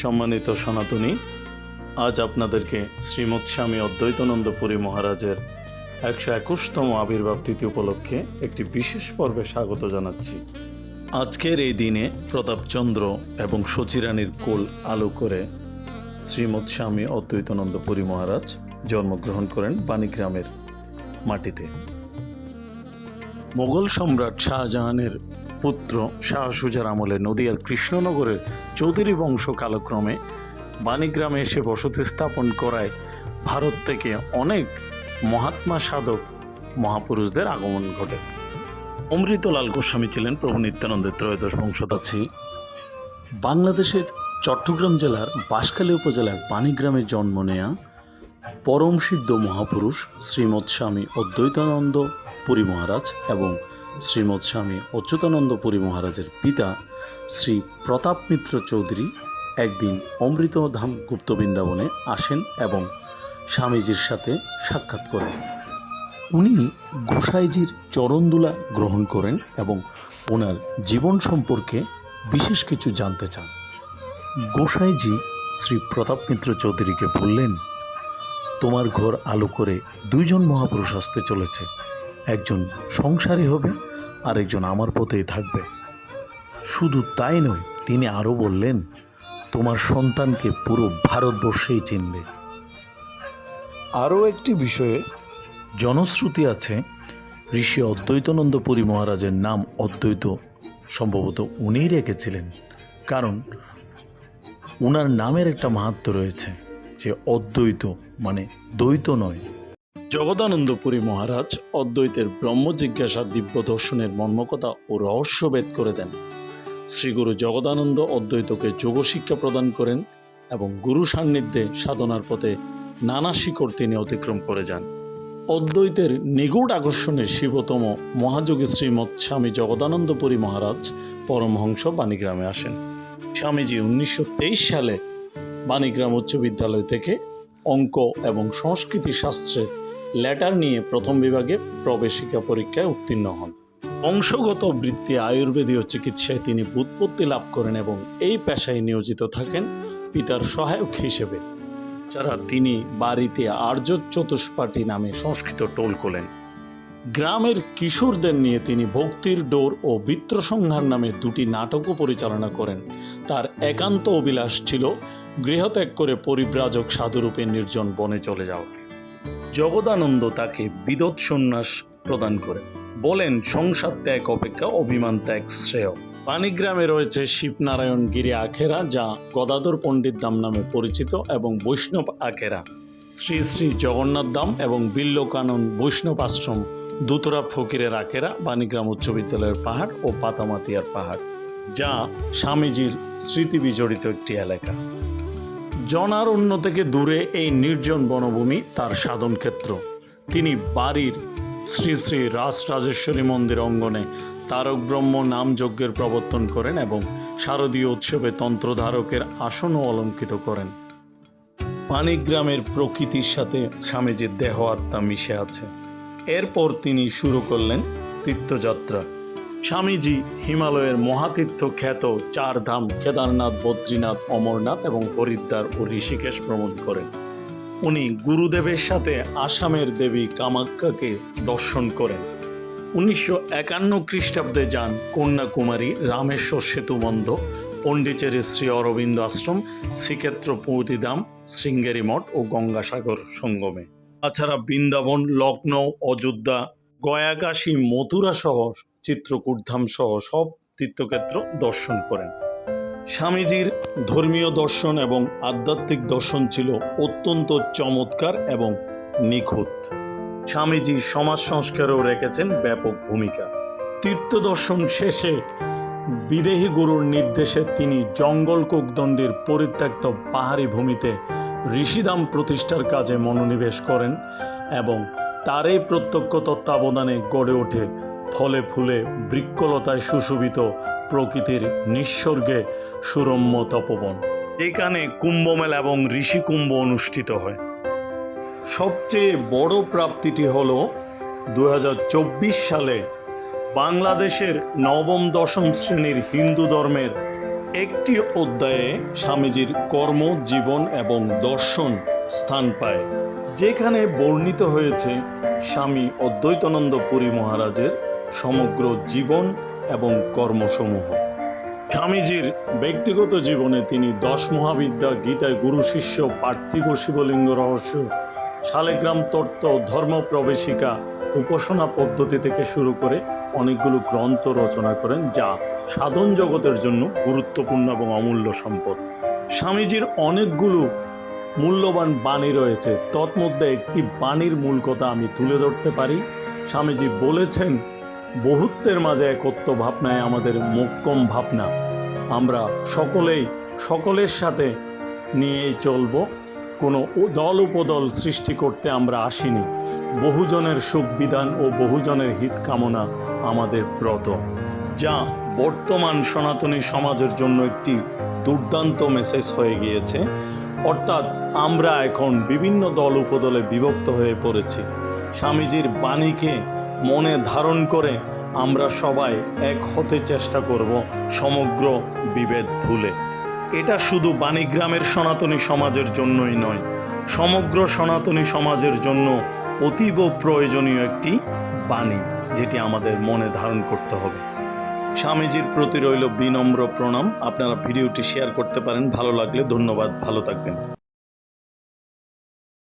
সম্মানিত সনাতনী, আজ আপনাদেরকে শ্রীমৎ স্বামী অদ্বৈতানন্দ পুরী মহারাজের 121তম আবির্ভাব তিথি উপলক্ষে একটি বিশেষ পর্বে স্বাগত জানাচ্ছি। আজকের এই দিনে প্রতাপচন্দ্র এবং শচীরানীর কোল আলো করে শ্রীমৎ স্বামী অদ্বৈতানন্দ পুরী মহারাজ জন্মগ্রহণ করেন বাণীগ্রামের মাটিতে। মোগল সম্রাট শাহজাহানের পুত্র শাহ সুজার আমলে নদিয়ার কৃষ্ণনগরের চৌধুরী বংশ কালক্রমে বাণীগ্রামে এসে বসতি স্থাপন করায় ভারত থেকে অনেক মহাত্মা সাধক মহাপুরুষদের আগমন ঘটে। অমৃতলাল গোস্বামী ছিলেন প্রভু নিত্যানন্দের ত্রয়োদশ বংশোদ্ভূত। বাংলাদেশের চট্টগ্রাম জেলার বাঁশখালী উপজেলার বাণীগ্রামে জন্ম নেয়া পরম সিদ্ধ মহাপুরুষ শ্রীমৎ স্বামী অদ্বৈতানন্দ পুরী মহারাজ এবং শ্রীমৎ স্বামী অচ্যুতানন্দ পুরী মহারাজের পিতা শ্রী প্রতাপ মিত্র চৌধুরী একদিন অমৃতধাম গুপ্ত বৃন্দাবনে আসেন এবং স্বামীজির সাথে সাক্ষাৎ করেন। উনি গোসাইজির চরণদুলা গ্রহণ করেন এবং ওনার জীবন সম্পর্কে বিশেষ কিছু জানতে চান। গোসাইজি শ্রী প্রতাপ মিত্র চৌধুরীকে বললেন, তোমার ঘর আলো করে দুইজন মহাপুরুষ আসতে চলেছে, একজন সংসারী হবে আর একজন আমার পথেই থাকবে। শুধু তাই নয়, তিনি আরও বললেন, তোমার সন্তানকে পুরো ভারতবর্ষেই চিনবে। আরও একটি বিষয়ে জনশ্রুতি আছে, ঋষি অদ্বৈতানন্দ পুরী মহারাজের নাম অদ্বৈত সম্ভবত উনিই রেখেছিলেন, কারণ ওনার নামের একটা মাহাত্ম্য রয়েছে যে অদ্বৈত মানে দ্বৈত নয়। জগদানন্দ পুরী মহারাজ অদ্বৈতের ব্রহ্ম জিজ্ঞাসা দিব্য দর্শনের মর্মকথা ও রহস্যভেদ করে দেন। শ্রীগুরু জগদানন্দ অদ্বৈতকে যোগশিক্ষা প্রদান করেন এবং গুরু সান্নিধ্যে সাধনার পথে নানা শিখর তিনি অতিক্রম করে যান। অদ্বৈতের নিগুড় আকর্ষণে শিবতম মহাযোগী শ্রীমৎ স্বামী জগদানন্দ পুরী মহারাজ পরমহংস বাণীগ্রামে আসেন। স্বামীজি 1923 সালে বাণীগ্রাম উচ্চ বিদ্যালয় থেকে অঙ্ক এবং সংস্কৃতি শাস্ত্রে লেটার নিয়ে প্রথম বিভাগে প্রবেশিকা পরীক্ষায় উত্তীর্ণ হন। বংশগত বৃত্তি আয়ুর্বেদীয় চিকিৎসায় তিনি ব্যুৎপত্তি লাভ করেন এবং এই পেশায় নিয়োজিত থাকেন পিতার সহায়ক হিসেবে। যারা তিনি বাড়িতে আর্য চতুষ্পাঠী নামে সংস্কৃত টোল খোলেন। গ্রামের কিশোরদের নিয়ে তিনি ভক্তির ডোর ও বিত্রসংহার নামে দুটি নাটকও পরিচালনা করেন। তার একান্ত অভিলাষ ছিল গৃহত্যাগ করে পরিব্রাজক সাধুরূপে নির্জন বনে চলে যাওয়া। জগদানন্দ তাকে বিদত সন্ন্যাস প্রদান করেন, বলেন সংসার ত্যাগ অপেক্ষা অভিমান ত্যাগ শ্রেয়। বাণীগ্রামে রয়েছে শিবনারায়ণ গিরি আখেরা, যা গদাধর পণ্ডিত ধাম নামে পরিচিত, এবং বৈষ্ণব আখেরা, শ্রী শ্রী জগন্নাথ ধাম এবং বিল্লকানন বৈষ্ণব আশ্রম, দুতরা ফকিরের আখেরা, বাণীগ্রাম উচ্চ বিদ্যালয়ের পাহাড় ও পাতামাতিয়ার পাহাড়, যা স্বামীজির স্মৃতি বিজড়িত একটি এলাকা। জনারণ্য থেকে দূরে এই নির্জন বনভূমি তার সাধন ক্ষেত্র। তিনি বাড়ির শ্রী শ্রী রাজরাজেশ্বরী মন্দির অঙ্গনে তারক ব্রহ্ম নাম যজ্ঞের প্রবর্তন করেন এবং শারদীয় উৎসবে তন্ত্রধারকের আসনও অলঙ্কৃত করেন। বাণীগ্রামের প্রকৃতির সাথে স্বামীজির দেহ আত্মা মিশে আছে। এরপর তিনি শুরু করলেন তীর্থযাত্রা। স্বামীজি হিমালয়ের মহাতীর্থ খ্যাত 4 ধাম কেদারনাথ, বদ্রীনাথ, অমরনাথ এবং হরিদ্বার ও ঋষিকেশ ভ্রমণ করেন। উনি গুরুদেবের সাথে আসামের দেবী কামাখ্যাকে দর্শন করেন। 1951 খ্রিস্টাব্দে যান কন্যাকুমারী, রামেশ্বর সেতুবন্ধ, পণ্ডিচেরি শ্রী অরবিন্দ আশ্রম, শ্রীক্ষেত্র পুঁতিধাম, শৃঙ্গেরি মঠ ও গঙ্গাসাগর সঙ্গমে। তাছাড়া বৃন্দাবন, লখনৌ, অযোধ্যা, গয়াকাশী, মথুরা সহ চিত্রকূটধাম সহ সব তীর্থক্ষেত্র দর্শন করেন। স্বামীজির ধর্মীয় দর্শন এবং আধ্যাত্মিক দর্শন ছিল অত্যন্ত চমৎকার এবং নিখুঁত। স্বামীজি সমাজ সংস্কারেও রেখেছেন ব্যাপক ভূমিকা। তীর্থ দর্শন শেষে বিদেহী গুরুর নির্দেশে তিনি জঙ্গল কোকদণ্ডের পরিত্যক্ত পাহাড়ি ভূমিতে ঋষিধাম প্রতিষ্ঠার কাজে মনোনিবেশ করেন এবং তারই প্রত্যক্ষ তত্ত্বাবধানে গড়ে ওঠে ফলে ফুলে বৃক্ষলতায় সুশোভিত প্রকৃতির নিঃস্বর্গে সুরম্য তপবন, যেখানে কুম্ভমেলা এবং ঋষিকুম্ভ অনুষ্ঠিত হয়। সবচেয়ে বড় প্রাপ্তিটি হল 2024 সালে বাংলাদেশের নবম দশম শ্রেণীর হিন্দু ধর্মের একটি অধ্যায়ে স্বামীজির কর্ম, জীবন এবং দর্শন স্থান পায়, যেখানে বর্ণিত হয়েছে স্বামী অদ্বৈতানন্দ পুরী মহারাজের সমগ্র জীবন এবং কর্মসমূহ। স্বামীজির ব্যক্তিগত জীবনে তিনি 10 মহাবিদ্যা, গীতায় গুরু শিষ্য, পার্থিব শিবলিঙ্গ রহস্য, শালেগ্রাম তত্ত্ব, ধর্ম প্রবেশিকা, উপাসনা পদ্ধতি থেকে শুরু করে অনেকগুলো গ্রন্থ রচনা করেন, যা সাধন জগতের জন্য গুরুত্বপূর্ণ এবং অমূল্য সম্পদ। স্বামীজির অনেকগুলো মূল্যবান বাণী রয়েছে, তৎমধ্যে একটি বাণীর মূল কথা আমি তুলে ধরতে পারি। স্বামীজি বলেছেন, বহুত্বের মাঝে একত্ব ভাবনায় আমাদের মোক্ষম ভাবনা। আমরা সকলের সাথে নিয়েই চলব, কোনো দল উপদল সৃষ্টি করতে আমরা আসিনি। বহুজনের সুখ বিধান ও বহুজনের হিত কামনা আমাদের ব্রত, যা বর্তমান সনাতনী সমাজের জন্য একটি দুর্দান্ত মেসেজ হয়ে গিয়েছে। অর্থাৎ আমরা এখন বিভিন্ন দল উপদলে বিভক্ত হয়ে পড়েছি। স্বামীজির বাণীকে মনে ধারণ করে আমরা সবাই এক হতে চেষ্টা করব, সমগ্র বিভেদ ভুলে। এটা শুধু বাণীগ্রামের সনাতনী সমাজের জন্যই নয়, সমগ্র সনাতনী সমাজের জন্য অতীব প্রয়োজনীয় একটি বাণী, যেটি আমাদের মনে ধারণ করতে হবে। স্বামীজির প্রতি রইল বিনম্র প্রণাম। আপনারা ভিডিওটি শেয়ার করতে পারেন, ভালো লাগলে। ধন্যবাদ, ভালো থাকবেন।